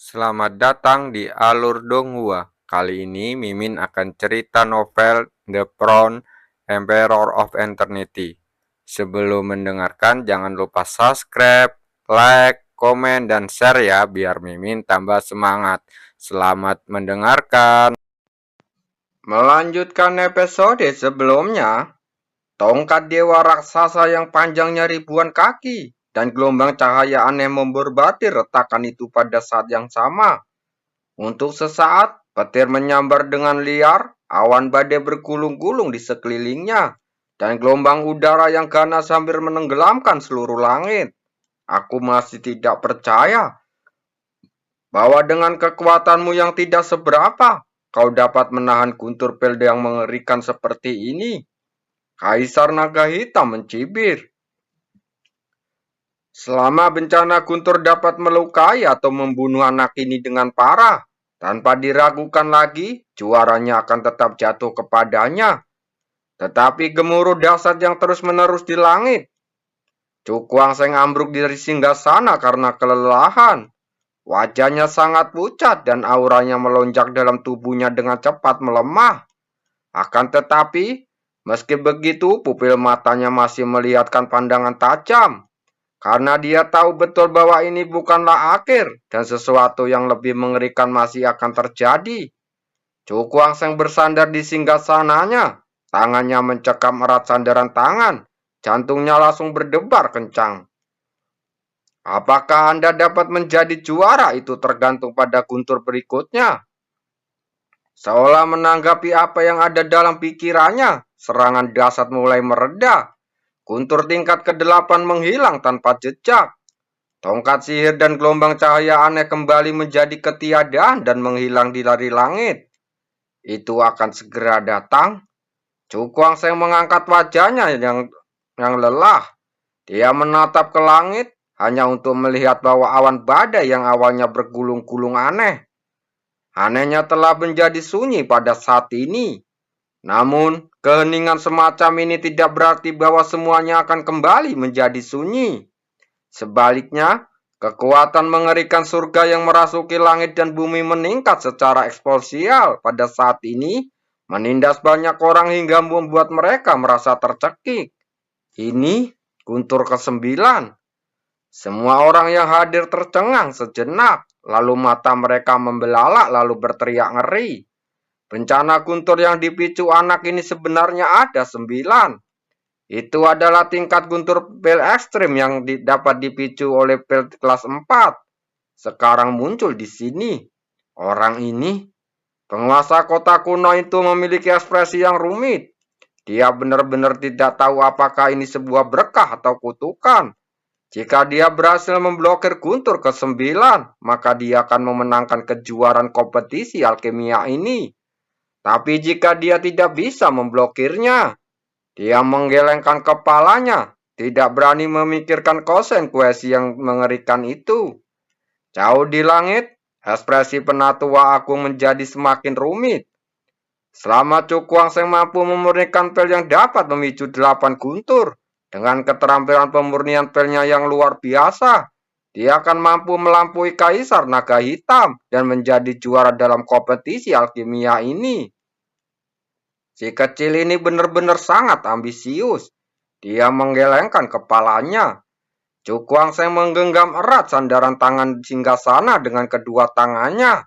Selamat datang di Alur Donghua. Kali ini Mimin akan cerita novel The Crown, Emperor of Eternity. Sebelum mendengarkan, jangan lupa subscribe, like, komen, dan share ya, biar Mimin tambah semangat. Selamat mendengarkan. Melanjutkan episode sebelumnya, tongkat dewa raksasa yang panjangnya ribuan kaki dan gelombang cahaya aneh memberbati retakan itu pada saat yang sama. Untuk sesaat, petir menyambar dengan liar, awan badai bergulung-gulung di sekelilingnya, dan gelombang udara yang ganas hampir menenggelamkan seluruh langit. Aku masih tidak percaya bahwa dengan kekuatanmu yang tidak seberapa, kau dapat menahan guntur pelda yang mengerikan seperti ini. Kaisar Naga Hitam mencibir. Selama bencana guntur dapat melukai atau membunuh anak ini dengan parah, tanpa diragukan lagi, juaranya akan tetap jatuh kepadanya. Tetapi gemuruh dahsyat yang terus-menerus di langit. Cukuang Seng ambruk dari singgasana karena kelelahan. Wajahnya sangat pucat dan auranya melonjak dalam tubuhnya dengan cepat melemah. Akan tetapi, meski begitu, pupil matanya masih melihatkan pandangan tajam. Karena dia tahu betul bahwa ini bukanlah akhir dan sesuatu yang lebih mengerikan masih akan terjadi. Cukuang Seng bersandar di singgasananya, tangannya mencekam erat sandaran tangan, jantungnya langsung berdebar kencang. Apakah Anda dapat menjadi juara itu tergantung pada guntur berikutnya. Seolah menanggapi apa yang ada dalam pikirannya, serangan dahsyat mulai mereda. Guntur tingkat ke-8 menghilang tanpa jejak. Tongkat sihir dan gelombang cahaya aneh kembali menjadi ketiadaan dan menghilang di lari langit. Itu akan segera datang. Cukuang Seng mengangkat wajahnya yang lelah. Dia menatap ke langit hanya untuk melihat bahwa awan badai yang awalnya bergulung-gulung anehnya telah menjadi sunyi pada saat ini. Namun, keheningan semacam ini tidak berarti bahwa semuanya akan kembali menjadi sunyi. Sebaliknya, kekuatan mengerikan surga yang merasuki langit dan bumi meningkat secara eksponensial pada saat ini, menindas banyak orang hingga membuat mereka merasa tercekik. Ini guntur ke-9. Semua orang yang hadir tercengang sejenak, lalu mata mereka membelalak lalu berteriak ngeri. Bencana guntur yang dipicu anak ini sebenarnya ada 9. Itu adalah tingkat guntur pel ekstrim yang dapat dipicu oleh pel kelas 4. Sekarang muncul di sini. Orang ini, penguasa kota kuno itu memiliki ekspresi yang rumit. Dia benar-benar tidak tahu apakah ini sebuah berkah atau kutukan. Jika dia berhasil memblokir guntur ke-9, maka dia akan memenangkan kejuaraan kompetisi alkimia ini. Tapi jika dia tidak bisa memblokirnya, dia menggelengkan kepalanya, tidak berani memikirkan konsekuensi yang mengerikan itu. Jauh di langit, ekspresi penatua agung menjadi semakin rumit. Selama Cukuang Seng mampu memurnikan pel yang dapat memicu 8 guntur, dengan keterampilan pemurnian pelnya yang luar biasa, dia akan mampu melampaui Kaisar Naga Hitam dan menjadi juara dalam kompetisi alkimia ini. Si kecil ini benar-benar sangat ambisius. Dia menggelengkan kepalanya. Cukuang Seng menggenggam erat sandaran tangan singgasana dengan kedua tangannya.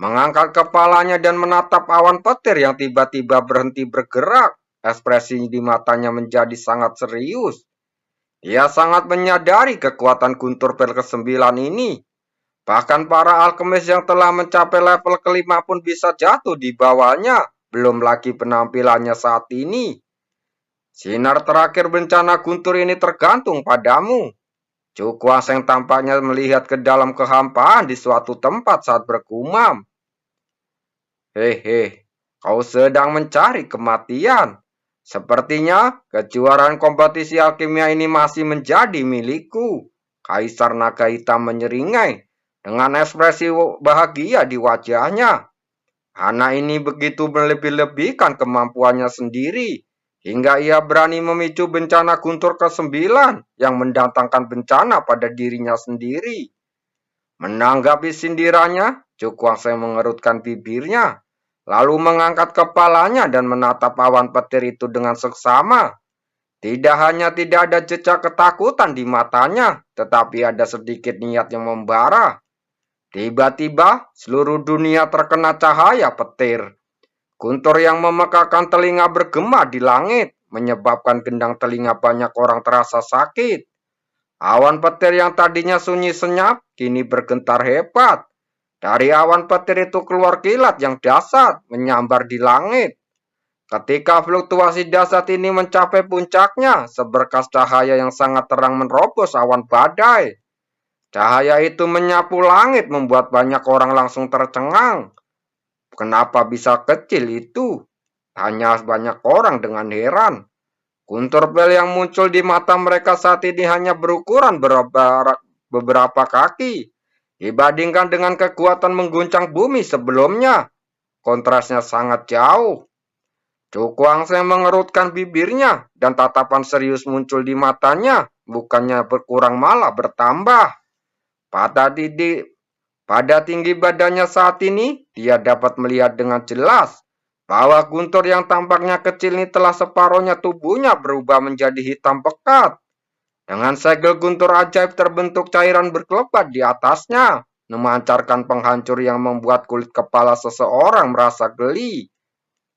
Mengangkat kepalanya dan menatap awan petir yang tiba-tiba berhenti bergerak. Ekspresi di matanya menjadi sangat serius. Dia sangat menyadari kekuatan guntur pel ke-9 ini. Bahkan para alkemis yang telah mencapai level ke-5 pun bisa jatuh di bawahnya. Belum lagi penampilannya saat ini. Sinar terakhir bencana guntur ini tergantung padamu. Cukuang Seng tampaknya melihat ke dalam kehampaan di suatu tempat saat bergumam. Hehe, kau sedang mencari kematian. Sepertinya kejuaraan kompetisi alkimia ini masih menjadi milikku. Kaisar Naga Hitam menyeringai dengan ekspresi bahagia di wajahnya. Anak ini begitu melebih-lebihkan kemampuannya sendiri, hingga ia berani memicu bencana guntur ke-9 yang mendatangkan bencana pada dirinya sendiri. Menanggapi sindirannya, Cukwangse mengerutkan bibirnya, lalu mengangkat kepalanya dan menatap awan petir itu dengan seksama. Tidak hanya tidak ada jejak ketakutan di matanya, tetapi ada sedikit niat yang membara. Tiba-tiba, seluruh dunia terkena cahaya petir. Guntur yang memekakan telinga bergema di langit, menyebabkan gendang telinga banyak orang terasa sakit. Awan petir yang tadinya sunyi senyap, kini bergetar hebat. Dari awan petir itu keluar kilat yang dahsyat, menyambar di langit. Ketika fluktuasi dahsyat ini mencapai puncaknya, seberkas cahaya yang sangat terang menerobos awan badai. Cahaya itu menyapu langit, membuat banyak orang langsung tercengang. Kenapa bisa kecil itu? Tanya banyak orang dengan heran. Guntur pel yang muncul di mata mereka saat ini hanya berukuran beberapa kaki. Dibandingkan dengan kekuatan mengguncang bumi sebelumnya, kontrasnya sangat jauh. Cukwangse mengerutkan bibirnya dan tatapan serius muncul di matanya, bukannya berkurang malah bertambah. Pada tinggi badannya saat ini, dia dapat melihat dengan jelas bahwa Guntur yang tampaknya kecil ini telah separuhnya tubuhnya berubah menjadi hitam pekat. Dengan segel Guntur ajaib terbentuk cairan berkelebat di atasnya, memancarkan penghancur yang membuat kulit kepala seseorang merasa geli.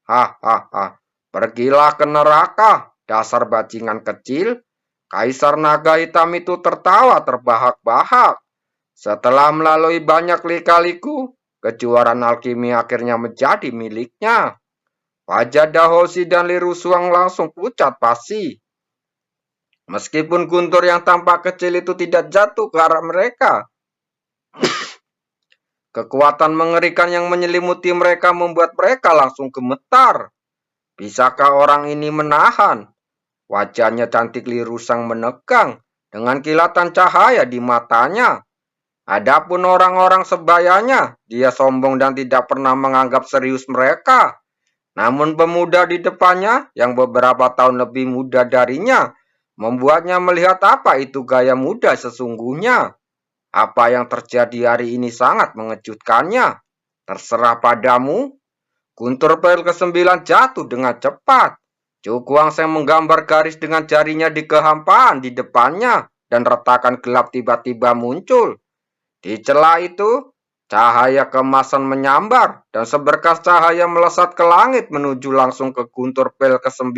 Hahaha, pergilah ke neraka, dasar bajingan kecil. Kaisar naga hitam itu tertawa terbahak-bahak. Setelah melalui banyak lika-liku, kejuaraan alkimi akhirnya menjadi miliknya. Wajah Dahoshi dan Li Rusuang langsung pucat pasi. Meskipun Guntur yang tampak kecil itu tidak jatuh ke arah mereka, kekuatan mengerikan yang menyelimuti mereka membuat mereka langsung gemetar. Bisakah orang ini menahan? Wajahnya cantik Li Rusang menegang dengan kilatan cahaya di matanya. Adapun orang-orang sebayanya, dia sombong dan tidak pernah menganggap serius mereka. Namun pemuda di depannya yang beberapa tahun lebih muda darinya, membuatnya melihat apa itu gaya muda sesungguhnya. Apa yang terjadi hari ini sangat mengejutkannya. Terserah padamu. Guntur pel ke-9 jatuh dengan cepat. Cukwangse menggambar garis dengan jarinya di kehampaan di depannya dan retakan gelap tiba-tiba muncul. Di celah itu, cahaya keemasan menyambar dan seberkas cahaya melesat ke langit menuju langsung ke Guntur pel ke-9.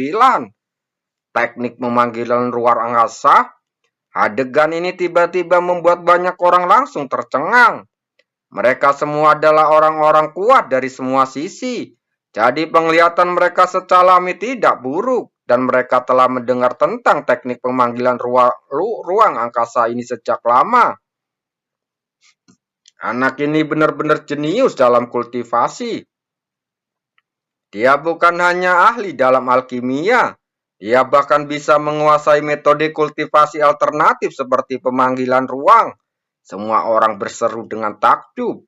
Teknik memanggilan luar angkasa. Adegan ini tiba-tiba membuat banyak orang langsung tercengang. Mereka semua adalah orang-orang kuat dari semua sisi. Jadi penglihatan mereka secara alami tidak buruk. Dan mereka telah mendengar tentang teknik pemanggilan ruang angkasa ini sejak lama. Anak ini benar-benar jenius dalam kultivasi. Dia bukan hanya ahli dalam alkimia. Dia bahkan bisa menguasai metode kultivasi alternatif seperti pemanggilan ruang. Semua orang berseru dengan takjub.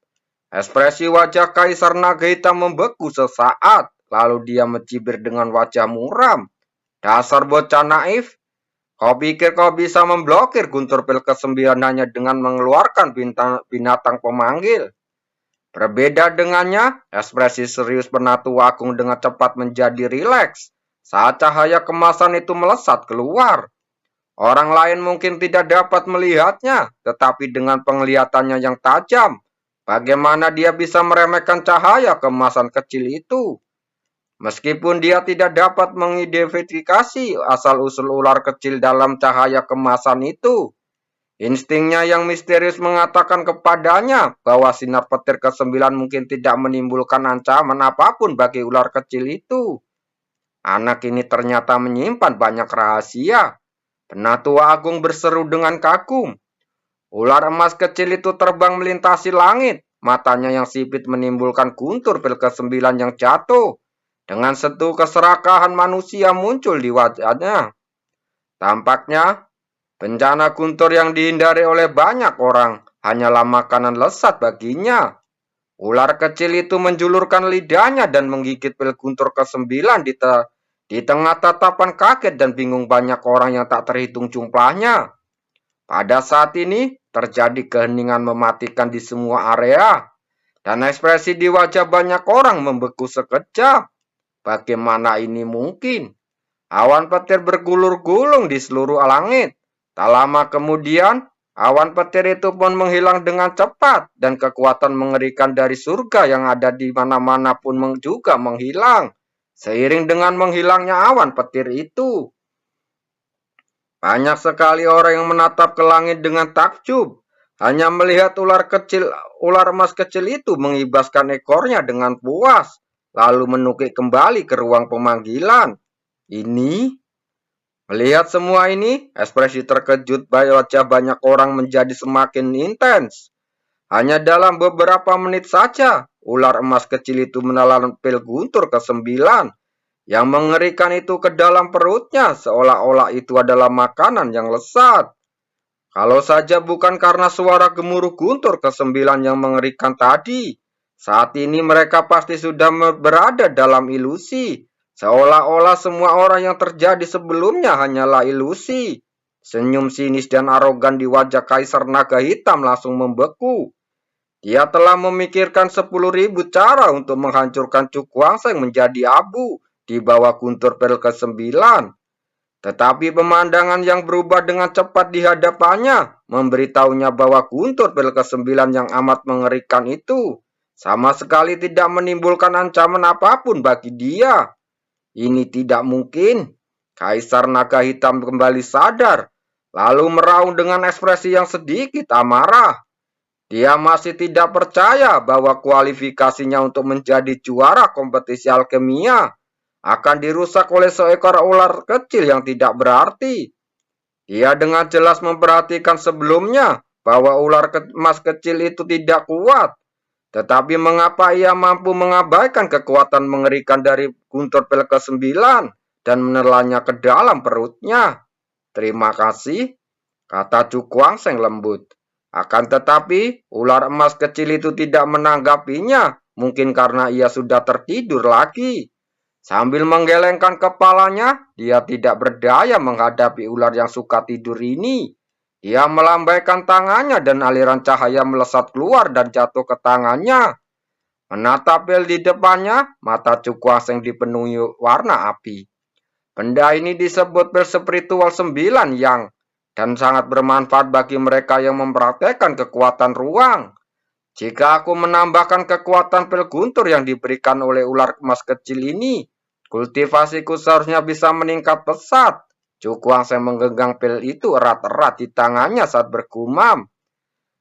Ekspresi wajah Kaisar Naga Hitam membeku sesaat, lalu dia mencibir dengan wajah muram. Dasar bocah naif, kau pikir kau bisa memblokir Guntur pel ke-9 hanya dengan mengeluarkan binatang pemanggil? Berbeda dengannya, ekspresi serius Penatu Agung dengan cepat menjadi rileks saat cahaya kemasan itu melesat keluar. Orang lain mungkin tidak dapat melihatnya, tetapi dengan penglihatannya yang tajam, bagaimana dia bisa meremehkan cahaya kemasan kecil itu? Meskipun dia tidak dapat mengidentifikasi asal-usul ular kecil dalam cahaya kemasan itu, instingnya yang misterius mengatakan kepadanya bahwa sinar petir ke-9 mungkin tidak menimbulkan ancaman apapun bagi ular kecil itu. Anak ini ternyata menyimpan banyak rahasia. Penatua Agung berseru dengan kagum. Ular emas kecil itu terbang melintasi langit. Matanya yang sipit menimbulkan Guntur pel ke-9 yang jatuh. Dengan sentuh keserakahan manusia muncul di wajahnya. Tampaknya, bencana Guntur yang dihindari oleh banyak orang hanyalah makanan lesat baginya. Ular kecil itu menjulurkan lidahnya dan menggigit pel Guntur ke-9 di tengah tatapan kaget dan bingung banyak orang yang tak terhitung jumlahnya. Pada saat ini, terjadi keheningan mematikan di semua area, dan ekspresi di wajah banyak orang membeku sekejap. Bagaimana ini mungkin? Awan petir bergulur-gulung di seluruh langit. Tak lama kemudian, awan petir itu pun menghilang dengan cepat dan kekuatan mengerikan dari surga yang ada di mana-mana pun juga menghilang. Seiring dengan menghilangnya awan petir itu, banyak sekali orang yang menatap ke langit dengan takjub, hanya melihat ular emas kecil itu mengibaskan ekornya dengan puas, lalu menukik kembali ke ruang pemanggilan. Melihat semua ini, ekspresi terkejut wajah banyak orang menjadi semakin intens. Hanya dalam beberapa menit saja, ular emas kecil itu menelan pil guntur ke-9. Yang mengerikan itu ke dalam perutnya, seolah-olah itu adalah makanan yang lezat. Kalau saja bukan karena suara gemuruh guntur ke-9 yang mengerikan tadi, saat ini mereka pasti sudah berada dalam ilusi. Seolah-olah semua orang yang terjadi sebelumnya hanyalah ilusi. Senyum sinis dan arogan di wajah Kaisar Naga Hitam langsung membeku. Dia telah memikirkan 10.000 cara untuk menghancurkan Cukwangsheng menjadi abu di bawah guntur pel ke-9. Tetapi pemandangan yang berubah dengan cepat di hadapannya memberitahunya bahwa guntur pel ke-9 yang amat mengerikan itu sama sekali tidak menimbulkan ancaman apapun bagi dia. Ini tidak mungkin. Kaisar Naga Hitam kembali sadar, lalu meraung dengan ekspresi yang sedikit amarah. Dia masih tidak percaya bahwa kualifikasinya untuk menjadi juara kompetisi alkimia akan dirusak oleh seekor ular kecil yang tidak berarti. Dia dengan jelas memperhatikan sebelumnya bahwa ular emas kecil itu tidak kuat. Tetapi mengapa ia mampu mengabaikan kekuatan mengerikan dari guntur pel ke-9 dan menelannya ke dalam perutnya? Terima kasih, kata Cukwangsheng lembut. Akan tetapi, ular emas kecil itu tidak menanggapinya, mungkin karena ia sudah tertidur lagi. Sambil menggelengkan kepalanya, dia tidak berdaya menghadapi ular yang suka tidur ini. Dia melambaikan tangannya dan aliran cahaya melesat keluar dan jatuh ke tangannya. Menatap bel di depannya, mata Cukwangsheng dipenuhi warna api. Benda ini disebut bel spiritual 9 yang dan sangat bermanfaat bagi mereka yang mempraktekkan kekuatan ruang. Jika aku menambahkan kekuatan pil guntur yang diberikan oleh ular emas kecil ini, kultivasiku seharusnya bisa meningkat pesat. Cukwangsheng menggenggam pil itu erat-erat di tangannya saat bergumam.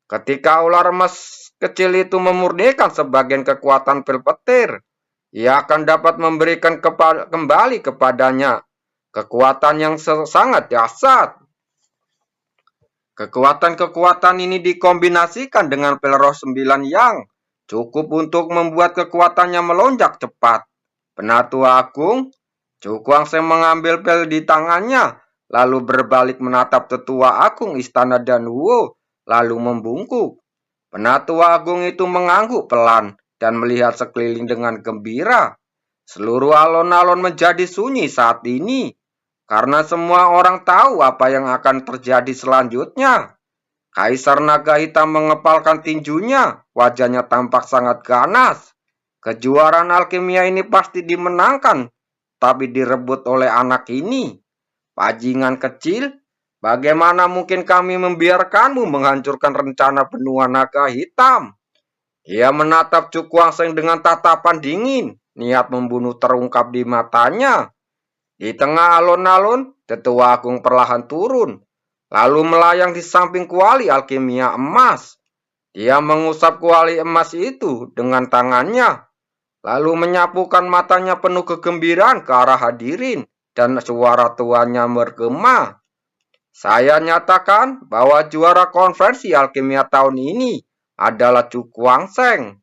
Ketika ular emas kecil itu memurnikan sebagian kekuatan pil petir, ia akan dapat memberikan kembali kepadanya kekuatan yang sangat dahsyat. Kekuatan-kekuatan ini dikombinasikan dengan pil roh 9 yang cukup untuk membuat kekuatannya melonjak cepat. Penatua Agung, Cukwangsheng mengambil pil di tangannya, lalu berbalik menatap Tetua Agung Istana Danhuo, lalu membungkuk. Penatua Agung itu mengangguk pelan dan melihat sekeliling dengan gembira. Seluruh alon-alon menjadi sunyi saat ini, karena semua orang tahu apa yang akan terjadi selanjutnya. Kaisar Naga Hitam mengepalkan tinjunya, wajahnya tampak sangat ganas. Kejuaraan alkimia ini pasti dimenangkan, tapi direbut oleh anak ini. Bajingan kecil, bagaimana mungkin kami membiarkanmu menghancurkan rencana benua Naga Hitam? Dia menatap Cukwangsheng dengan tatapan dingin, niat membunuh terungkap di matanya. Di tengah alun-alun, Tetua Agung perlahan turun, lalu melayang di samping kuali alkimia emas. Dia mengusap kuali emas itu dengan tangannya, lalu menyapukan matanya penuh kegembiraan ke arah hadirin, dan suara tuanya bergema. Saya nyatakan bahwa juara konversi alkimia tahun ini adalah Cukwangsheng.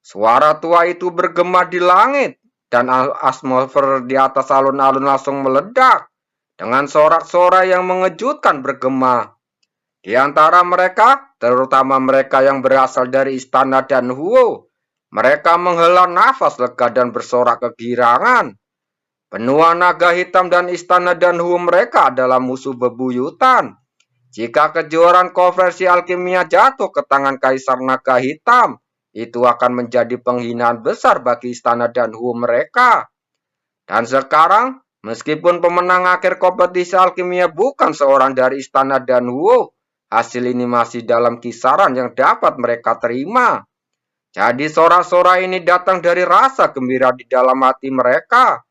Suara tua itu bergema di langit, dan atmosfer di atas alun-alun langsung meledak dengan sorak-sorai yang mengejutkan bergema. Di antara mereka, terutama mereka yang berasal dari Istana Danhuo, mereka menghela nafas lega dan bersorak kegirangan. Benua Naga Hitam dan Istana Danhuo mereka adalah musuh bebuyutan. Jika kejuaraan konversi alkimia jatuh ke tangan Kaisar Naga Hitam, itu akan menjadi penghinaan besar bagi istana Danhuo mereka. Dan sekarang, meskipun pemenang akhir kompetisi alkimia bukan seorang dari istana Danhuo, hasil ini masih dalam kisaran yang dapat mereka terima. Jadi sorak-sorai ini datang dari rasa gembira di dalam hati mereka.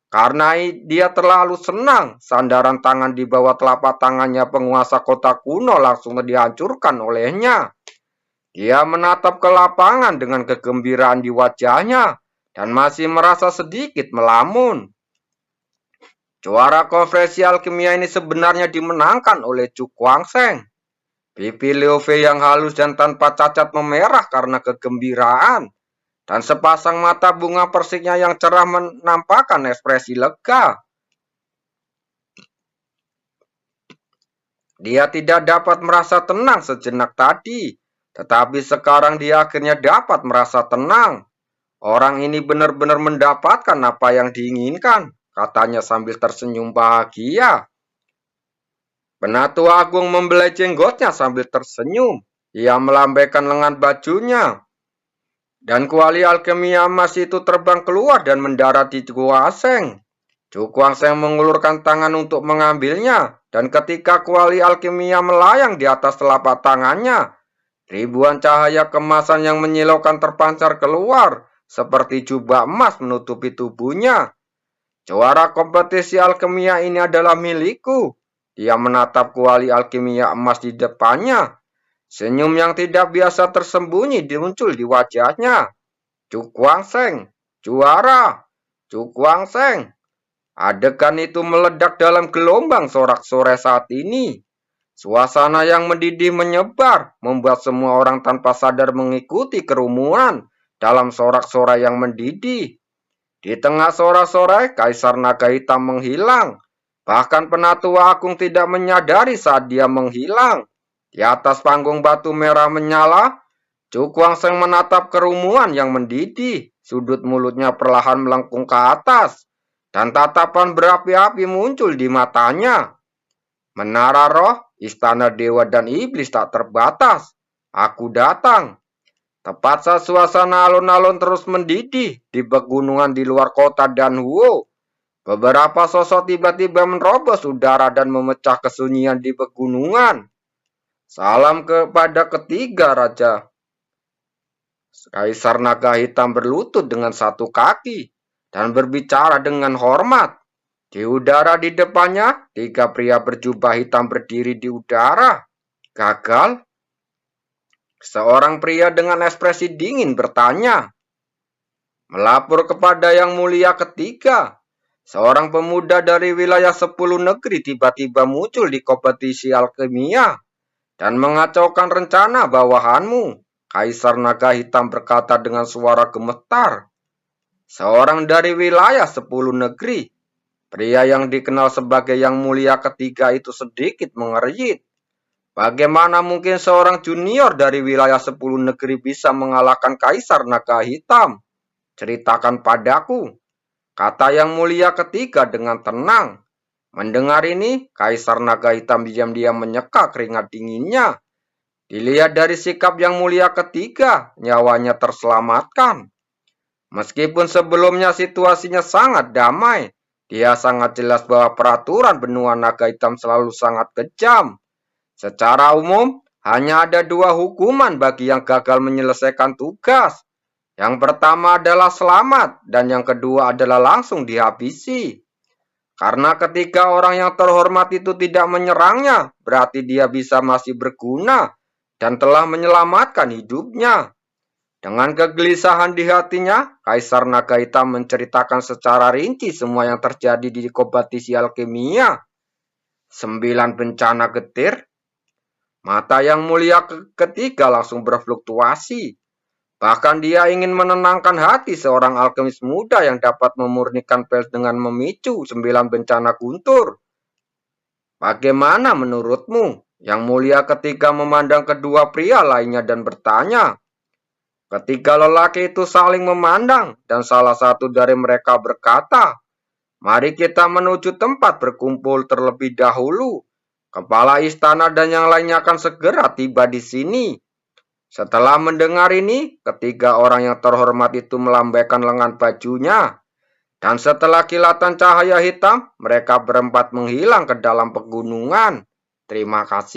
Karena dia terlalu senang, sandaran tangan di bawah telapak tangannya penguasa kota kuno langsung dihancurkan olehnya. Dia menatap ke lapangan dengan kegembiraan di wajahnya dan masih merasa sedikit melamun. Juara konferensi alkimia ini sebenarnya dimenangkan oleh Chu Guangsheng. Pipi Liu Fei yang halus dan tanpa cacat memerah karena kegembiraan. Dan sepasang mata bunga persiknya yang cerah menampakkan ekspresi lega. Dia tidak dapat merasa tenang sejenak tadi. Tetapi sekarang dia akhirnya dapat merasa tenang. Orang ini benar-benar mendapatkan apa yang diinginkan, katanya sambil tersenyum bahagia. Penatua Agung membelai jenggotnya sambil tersenyum. Ia melambaikan lengan bajunya. Dan kuali alkimia emas itu terbang keluar dan mendarat di Guangsheng. Chu Guangsheng mengulurkan tangan untuk mengambilnya. Dan ketika kuali alkimia melayang di atas telapak tangannya, ribuan cahaya kemasan yang menyilaukan terpancar keluar, seperti jubah emas menutupi tubuhnya. Juara kompetisi alkimia ini adalah milikku. Dia menatap kuali alkimia emas di depannya. Senyum yang tidak biasa tersembunyi muncul di wajahnya. Chu Guangsheng, juara. Chu Guangsheng. Adegan itu meledak dalam gelombang sorak-sorai saat ini. Suasana yang mendidih menyebar, membuat semua orang tanpa sadar mengikuti kerumunan dalam sorak-sorai yang mendidih. Di tengah sorak-sorai, Kaisar Naga Hitam menghilang. Bahkan Penatua Agung tidak menyadari saat dia menghilang. Di atas panggung batu merah menyala, Chu Guangsheng menatap kerumunan yang mendidih. Sudut mulutnya perlahan melengkung ke atas, dan tatapan berapi-api muncul di matanya. Menara roh, istana dewa dan iblis tak terbatas. Aku datang. Tepat saat suasana alun-alun terus mendidih di pegunungan di luar kota Danhuo. Beberapa sosok tiba-tiba menerobos udara dan memecah kesunyian di pegunungan. Salam kepada ketiga raja. Kaisar Naga Hitam berlutut dengan satu kaki dan berbicara dengan hormat. Di udara di depannya, tiga pria berjubah hitam berdiri di udara. Gagal? Seorang pria dengan ekspresi dingin bertanya. Melapor kepada yang mulia ketiga. Seorang pemuda dari wilayah 10 negeri tiba-tiba muncul di kompetisi alkimia dan mengacaukan rencana bawahanmu. Kaisar Naga Hitam berkata dengan suara gemetar. Seorang dari wilayah 10 negeri. Pria yang dikenal sebagai yang mulia ketiga itu sedikit mengerit. Bagaimana mungkin seorang junior dari wilayah 10 negeri bisa mengalahkan Kaisar Naga Hitam? Ceritakan padaku, kata yang mulia ketiga dengan tenang. Mendengar ini, Kaisar Naga Hitam diam-diam menyeka keringat dinginnya. Dilihat dari sikap yang mulia ketiga, nyawanya terselamatkan. Meskipun sebelumnya situasinya sangat damai, dia sangat jelas bahwa peraturan benua naga hitam selalu sangat kejam. Secara umum, hanya ada dua hukuman bagi yang gagal menyelesaikan tugas. Yang pertama adalah selamat, dan yang kedua adalah langsung dihabisi. Karena ketika orang yang terhormat itu tidak menyerangnya, berarti dia bisa masih berguna dan telah menyelamatkan hidupnya. Dengan kegelisahan di hatinya, Kaisar Naga Hitam menceritakan secara rinci semua yang terjadi di kompetisi alkimia. 9 bencana getir. Mata yang mulia ketiga langsung berfluktuasi. Bahkan dia ingin menenangkan hati seorang alkemis muda yang dapat memurnikan pels dengan memicu 9 bencana guntur. Bagaimana menurutmu? Yang mulia ketiga memandang kedua pria lainnya dan bertanya. Ketiga lelaki itu saling memandang dan salah satu dari mereka berkata, mari kita menuju tempat berkumpul terlebih dahulu. Kepala istana dan yang lainnya akan segera tiba di sini. Setelah mendengar ini, ketiga orang yang terhormat itu melambaikan lengan bajunya. Dan setelah kilatan cahaya hitam, mereka berempat menghilang ke dalam pegunungan. Terima kasih.